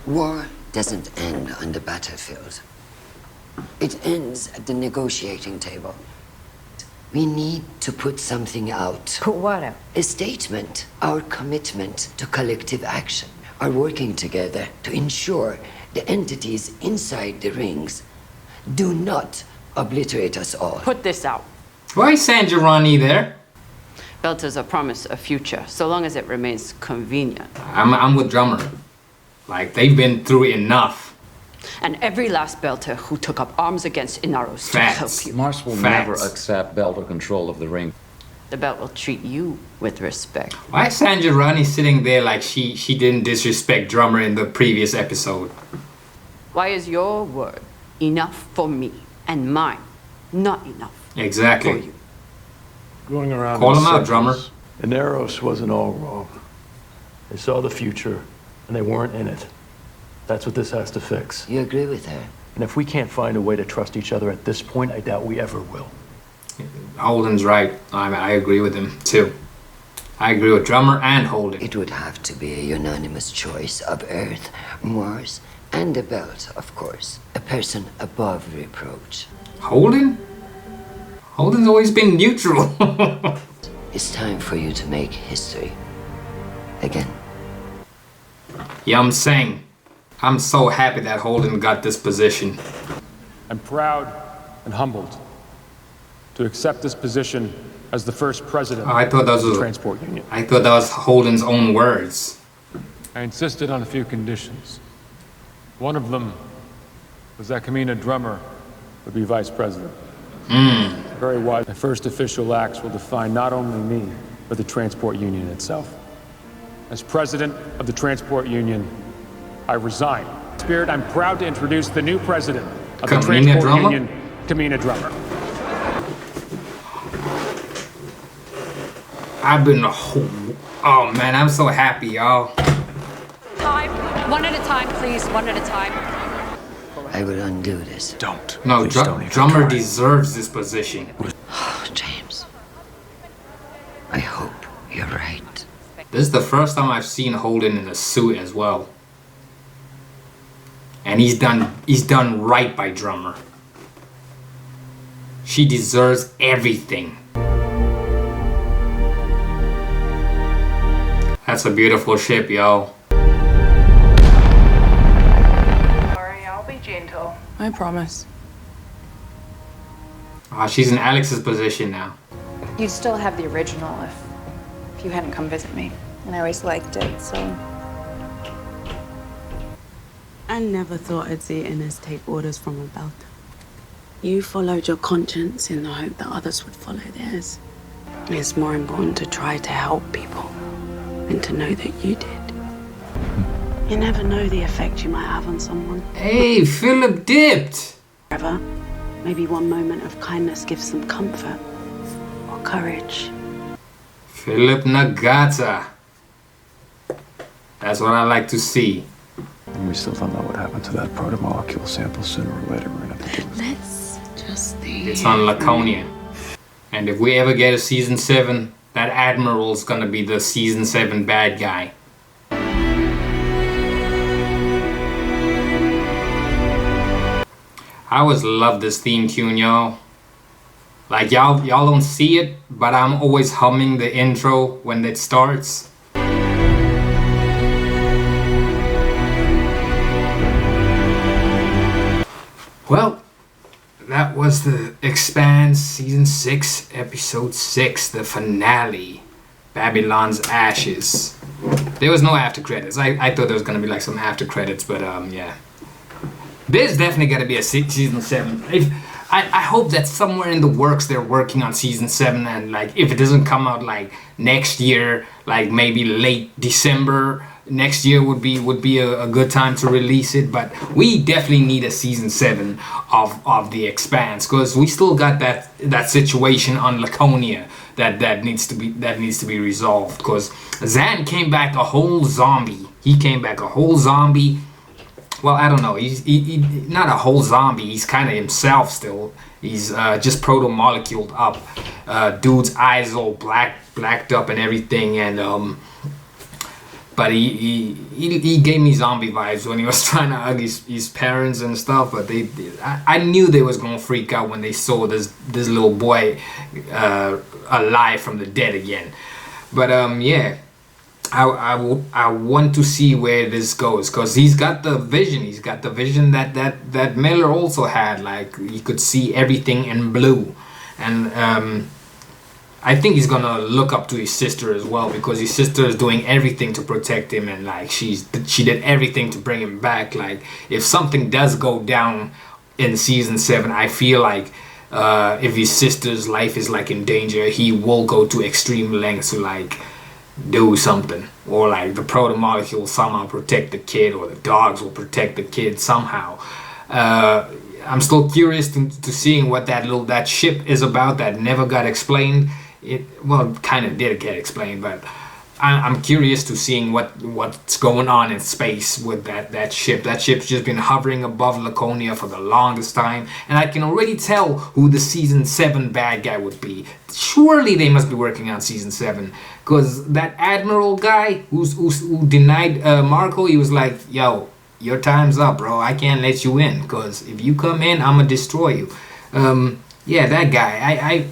War doesn't end on the battlefield. It ends at the negotiating table. We need to put something out. Put what out? A statement. Our commitment to collective action. Our working together to ensure the entities inside the rings do not obliterate us all. Put this out. Why is San Girani there? Belters are promised a future, so long as it remains convenient. I'm with Drummer. Like, they've been through enough. And every last Belter who took up arms against Inaros to help you. Mars will never accept Belter control of the ring. The belt will treat you with respect. Why is San Girani sitting there like she didn't disrespect Drummer in the previous episode? Why is your word enough for me and mine not enough Exactly. for you? Going around Call in him out, circles. Drummer. Inaros wasn't all wrong. They saw the future, and they weren't in it. That's what this has to fix. You agree with her? And if we can't find a way to trust each other at this point, I doubt we ever will. Holden's right. I agree with him, too. I agree with Drummer and Holden. It would have to be a unanimous choice of Earth, Mars, and the Belt, of course. A person above reproach. Holden? Holden's always been neutral. It's time for you to make history. Again. Yeah, I'm saying. I'm so happy that Holden got this position. I'm proud and humbled to accept this position as the first president I thought that of the was transport union. I thought that was Holden's own words. I insisted on a few conditions. One of them was that Kamina Drummer would be vice president. Very wise. My first official acts will define not only me, but the transport union itself. As president of the transport union, I resign. Spirit, I'm proud to introduce the new president of the Kamina transport Drummer? union, Kamina Drummer. I've been oh man, I'm so happy, y'all. Time. One at a time, please. One at a time. I will undo this. Don't. No, Please don't even Drummer try. deserves this position. Oh, James. I hope you're right. This is the first time I've seen Holden in a suit as well. And he's done right by Drummer. She deserves everything. That's a beautiful ship, yo. Sorry, I'll be gentle. I promise. She's in Alex's position now. You'd still have the original if you hadn't come visit me. And I always liked it, so... I never thought I'd see Innes take orders from a belter. You followed your conscience in the hope that others would follow theirs. It's more important to try to help people than to know that you did. You never know the effect you might have on someone. Hey, Philip dipped. However, maybe one moment of kindness gives them comfort or courage. Philip Nagata. That's what I like to see. And we still don't know what happened to that protomolecule sample. Sooner or later, we're gonna have to do it. Let's just think. It's on Laconia. And if we ever get a season 7, that Admiral's gonna be the season 7 bad guy. I always love this theme tune, y'all. Like y'all don't see it, but I'm always humming the intro when it starts. Well, that was the Expanse Season 6, Episode 6, the finale, Babylon's Ashes. There was no after credits. I thought there was going to be like some after credits, but yeah. There's definitely got to be a Season 7. I hope that somewhere in the works they're working on Season 7, and like if it doesn't come out like next year, like maybe late December, next year would be a good time to release it. But we definitely need a Season 7 of the Expanse, because we still got that situation on Laconia that needs to be resolved, because Zan came back a whole zombie. He came back a whole zombie. Well, I don't know. He's not a whole zombie. He's kind of himself still. He's just proto-moleculed up. Dude's eyes all blacked up and everything. And But he gave me zombie vibes when he was trying to hug his parents and stuff. But I knew they was gonna freak out when they saw this little boy alive from the dead again. But yeah, I want to see where this goes, because he's got the vision. He's got the vision that Miller also had. Like, he could see everything in blue, and I think he's gonna look up to his sister as well, because his sister is doing everything to protect him, and like she did everything to bring him back. Like, if something does go down in season 7, I feel like if his sister's life is like in danger, he will go to extreme lengths to like do something, or like the proto-molecule somehow protect the kid, or the dogs will protect the kid somehow. I'm still curious to seeing what that ship is about that never got explained. It kind of did get explained, but I'm curious to seeing what's going on in space with that ship. That ship's just been hovering above Laconia for the longest time, and I can already tell who the season 7 bad guy would be. Surely they must be working on season 7, because that admiral guy who denied Marco, he was like, yo, your time's up, bro. I can't let you in, because if you come in, I'm gonna destroy you. Yeah, that guy.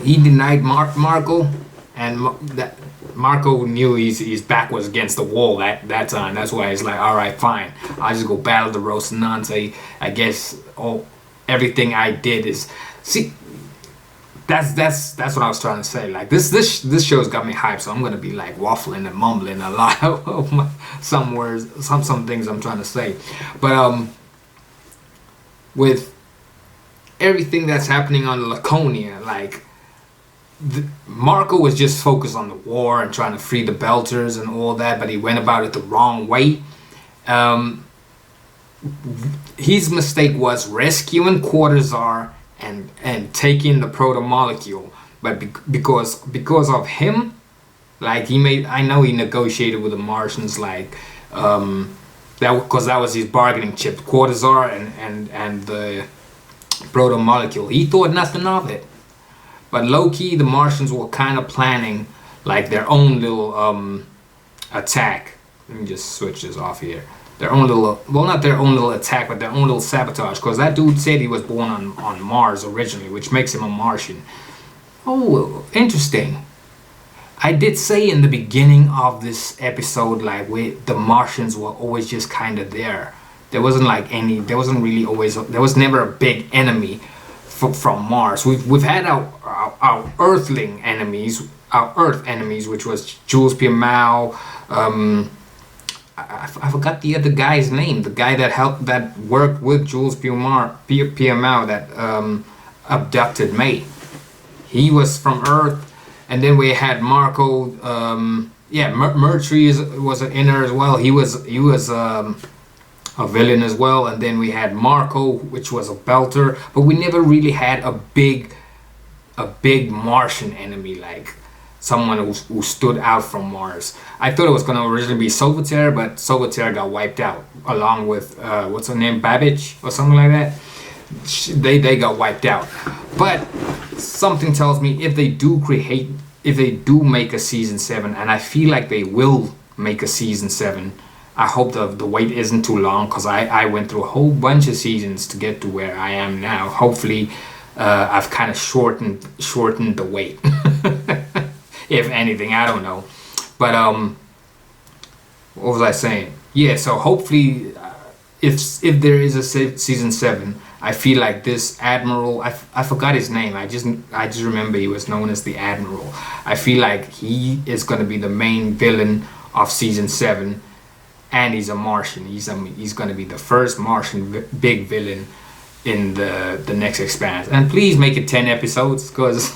He denied Marco, and that Marco knew his back was against the wall that time. That's why he's like, all right, fine, I'll just go battle the Rocinante. I guess everything I did is, see, that's what I was trying to say. Like, this show's got me hyped, so I'm gonna be like waffling and mumbling a lot of some words, some things I'm trying to say. But with everything that's happening on Laconia, like, Marco was just focused on the war and trying to free the Belters and all that, but he went about it the wrong way. His mistake was rescuing Quartazar and taking the proto-molecule, but because of him, like, I know he negotiated with the Martians, like, because that was his bargaining chip, Quartazar and the proto-molecule. He thought nothing of it. But low-key, the Martians were kind of planning like their own little attack. Let me just switch this off here. Their own little, well, not their own little attack, but their own little sabotage. Because that dude said he was born on Mars originally, which makes him a Martian. Oh, interesting. I did say in the beginning of this episode, like, the Martians were always just kind of there. There wasn't never a big enemy from Mars. We've had our Earthling enemies, our Earth enemies, which was Jules Piamau. I forgot the other guy's name. The guy that worked with Jules Piamau that abducted May. He was from Earth, and then we had Marco. Mercury was an inner as well. He was a villain as well, and then we had Marco, which was a belter, but we never really had a big Martian enemy, like someone who stood out from Mars. I thought it was gonna originally be Solitaire, but Solitaire got wiped out along with what's her name, Babbage or something like that. They got wiped out. But something tells me if they do make a season 7, and I feel like they will make a season 7. I hope the wait isn't too long, because I went through a whole bunch of seasons to get to where I am now. Hopefully, I've kind of shortened the wait. If anything, I don't know. But what was I saying? Yeah, so hopefully, if there is a season 7, I feel like this Admiral, I forgot his name. I just remember he was known as the Admiral. I feel like he is going to be the main villain of season 7. And he's a Martian. He's going to be the first Martian big villain in the next Expanse. And please make it 10 episodes, because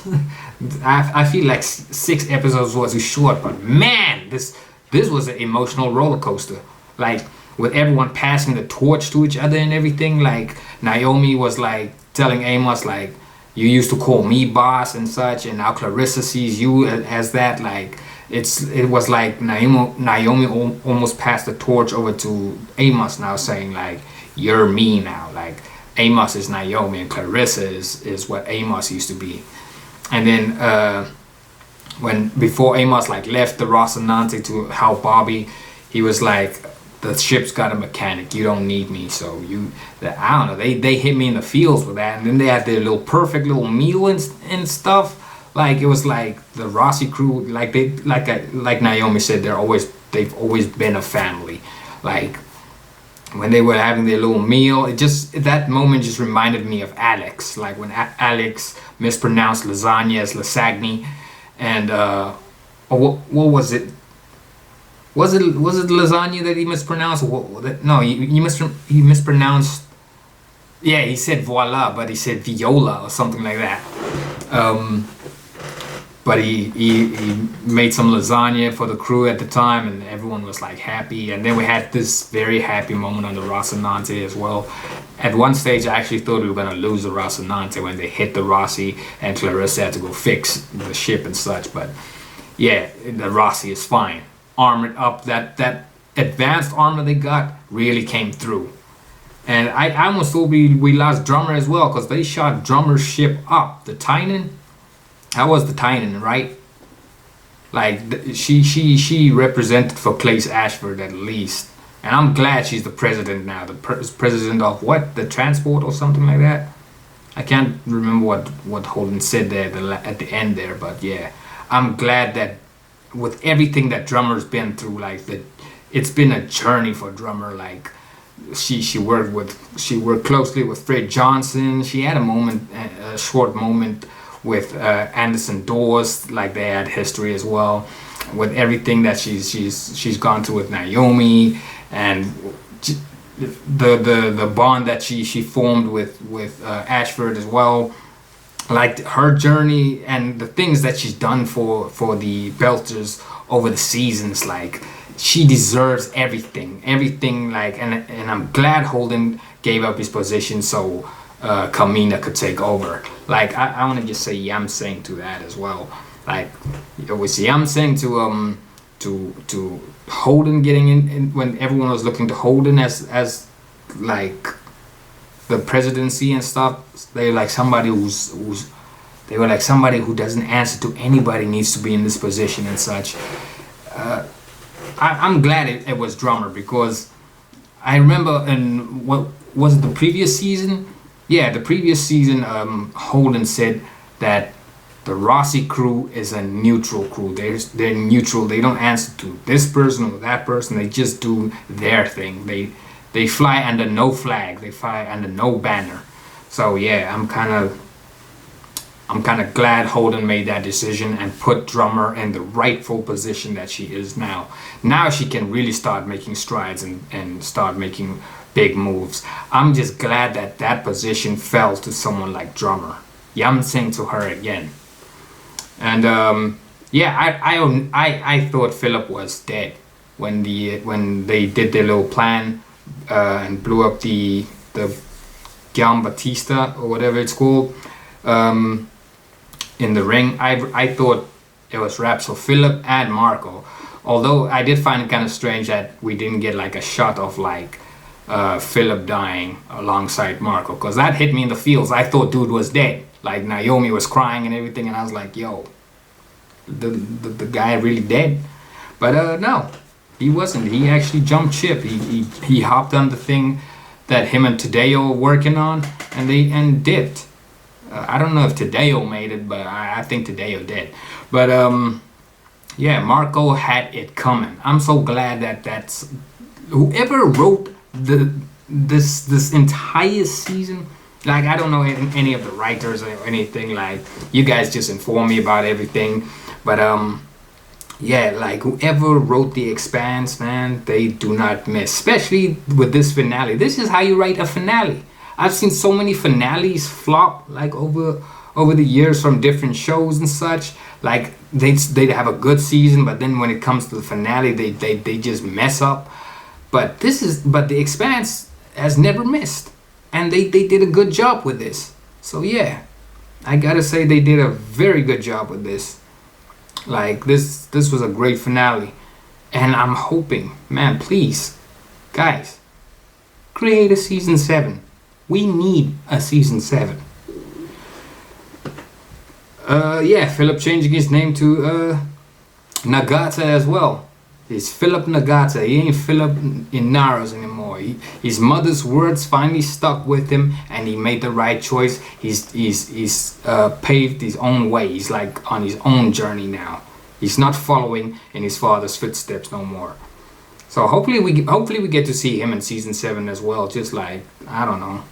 I feel like 6 episodes was too short. But man, this was an emotional roller coaster. Like, with everyone passing the torch to each other and everything. Like, Naomi was like telling Amos, like, you used to call me boss and such, and now Clarissa sees you as that. Like, it was like Naomi almost passed the torch over to Amos now, saying like, you're me now. Like, Amos is Naomi and Clarissa is what Amos used to be. And then when before Amos like left the Rocinante to help Bobby, he was like, the ship's got a mechanic, you don't need me. So I don't know, they hit me in the feels with that. And then they had their little perfect little meal and stuff. Like it was like the Rossi crew, like Naomi said, they've always been a family. Like when they were having their little meal, that moment just reminded me of Alex. Like when Alex mispronounced lasagna as lasagne, and what was it? Was it lasagna that he mispronounced? No, he mispronounced. Yeah, he said voila, but he said viola or something like that. But he made some lasagna for the crew at the time, and everyone was like happy. And then we had this very happy moment on the Rocinante as well. At one stage, I actually thought we were gonna lose the Rocinante when they hit the Rossi, and Clarissa had to go fix the ship and such. But yeah, the Rossi is fine, armored up. That advanced armor they got really came through. And I almost thought we lost Drummer as well, because they shot Drummer's ship up, the Tynan. That was the Tynan, right? Like she represented for Claes Ashford at least, and I'm glad she's the president now. The president of what? The transport or something like that. I can't remember what Holden said there at the end there, but yeah, I'm glad that with everything that Drummer's been through, like it's been a journey for Drummer. Like she worked closely with Fred Johnson. She had a short moment with Anderson Dawes, like they had history as well, with everything that she's gone through with Naomi, and the bond that she formed with Ashford as well, like her journey and the things that she's done for the Belters over the seasons. Like she deserves everything, like, and I'm glad Holden gave up his position so Kamina could take over. Like I want to just say Yamseng to that as well. Like it was Yamseng to Holden getting in when everyone was looking to Holden as like the presidency and stuff. They were like somebody who doesn't answer to anybody needs to be in this position and such. I'm glad it was Drummer, because I remember in what was it, the previous season? Yeah, the previous season, Holden said that the Rossi crew is a neutral crew. They're neutral. They don't answer to this person or that person. They just do their thing. They fly under no flag. They fly under no banner. So yeah, I'm kind of glad Holden made that decision and put Drummer in the rightful position that she is now. Now she can really start making strides and start making big moves. I'm just glad that position fell to someone like Drummer. Yamseng to her again. And yeah, I thought Philip was dead when they did their little plan and blew up the Giambattista or whatever it's called in the ring. I thought it was wraps for Philip and Marco. Although I did find it kind of strange that we didn't get like a shot of like Philip dying alongside Marco, because that hit me in the feels. I thought dude was dead. Like Naomi was crying and everything, and I was like, yo, the guy really dead? But no, he wasn't. He actually jumped ship. He hopped on the thing that him and Tadeo were working on, and dipped. I don't know if Tadeo made it, but I think Tadeo did. But yeah, Marco had it coming. I'm so glad that's whoever wrote this entire season. Like, I don't know any of the writers or anything. Like, you guys just inform me about everything. But yeah, like whoever wrote the Expanse, man, they do not miss. Especially with this finale. This is how you write a finale. I've seen so many finales flop like over the years from different shows and such. Like they'd have a good season, but then when it comes to the finale, they just mess up. But the Expanse has never missed, and they did a good job with this. So yeah, I gotta say they did a very good job with this. Like this was a great finale, and I'm hoping, man, please, guys, create a season 7. We need a season 7. Yeah, Philip changing his name to Nagata as well. He's Philip Nagata. He ain't Philip Inaros anymore. His mother's words finally stuck with him, and he made the right choice. He's paved his own way. He's like on his own journey now. He's not following in his father's footsteps no more. So hopefully we get to see him in season 7 as well. Just like, I don't know,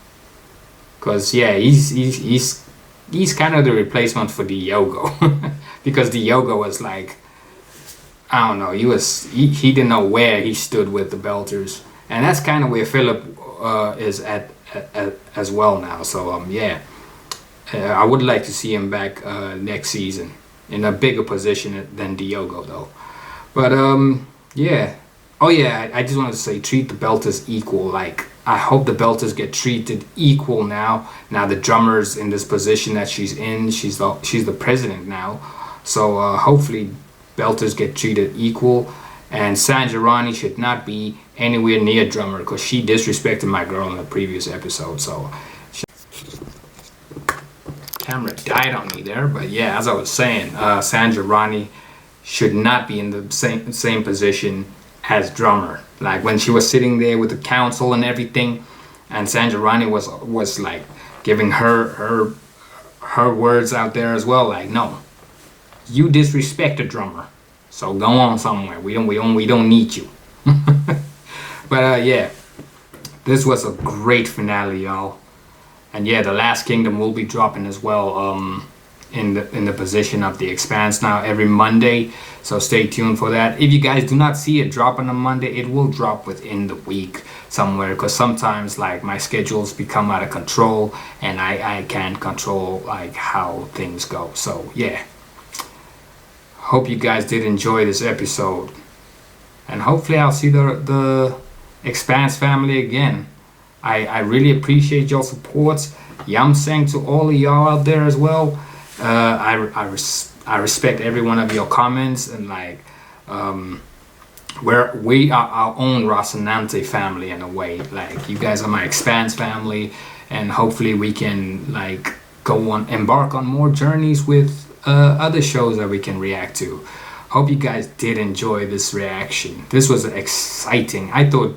cause yeah, he's kind of the replacement for Diogo, because Diogo was like, I don't know, he didn't know where he stood with the Belters, and that's kind of where Philip is at as well now. So yeah, I would like to see him back next season in a bigger position than Diogo though. But yeah. Oh yeah, I just wanted to say, treat the Belters equal. Like, I hope the Belters get treated equal now. Now the drummer's in this position that she's in. She's the president now. So hopefully Belters get treated equal. And Sanjirani should not be anywhere near drummer, because she disrespected my girl in the previous episode. So camera died on me there. But yeah, as I was saying, Sanjirani should not be in the same position as drummer. Like when she was sitting there with the council and everything, and Sanjirani was like giving her words out there as well. Like, no, you disrespect a drummer, so go on somewhere. We don't need you. But yeah, this was a great finale, y'all. And yeah, the Last Kingdom will be dropping as well. In the position of the Expanse now every Monday, so stay tuned for that. If you guys do not see it drop on a Monday, it will drop within the week somewhere, because sometimes like my schedules become out of control and I can't control like how things go. So yeah, hope you guys did enjoy this episode, and hopefully I'll see the Expanse family again. I really appreciate your support. Yamseng to all of y'all out there as well. I respect every one of your comments, and like we are our own Rocinante family in a way. Like, you guys are my Expanse family, and hopefully we can like embark on more journeys with other shows that we can react to. Hope you guys did enjoy this reaction. This was exciting. I thought,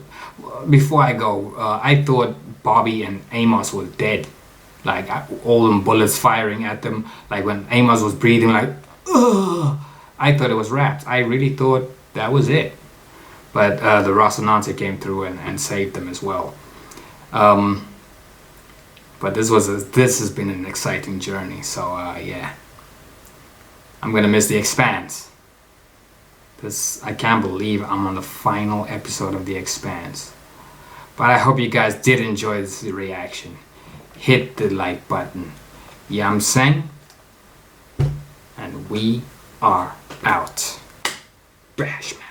before I go, I thought Bobby and Amos were dead. Like, all them bullets firing at them. Like when Amos was breathing, like, ugh, I thought it was wrapped. I really thought that was it. But the Rocinante came through and saved them as well. But this has been an exciting journey. So yeah, I'm gonna miss the Expanse. I can't believe I'm on the final episode of the Expanse. But I hope you guys did enjoy this reaction. Hit the like button. Yamseng. And we are out. Bash, man.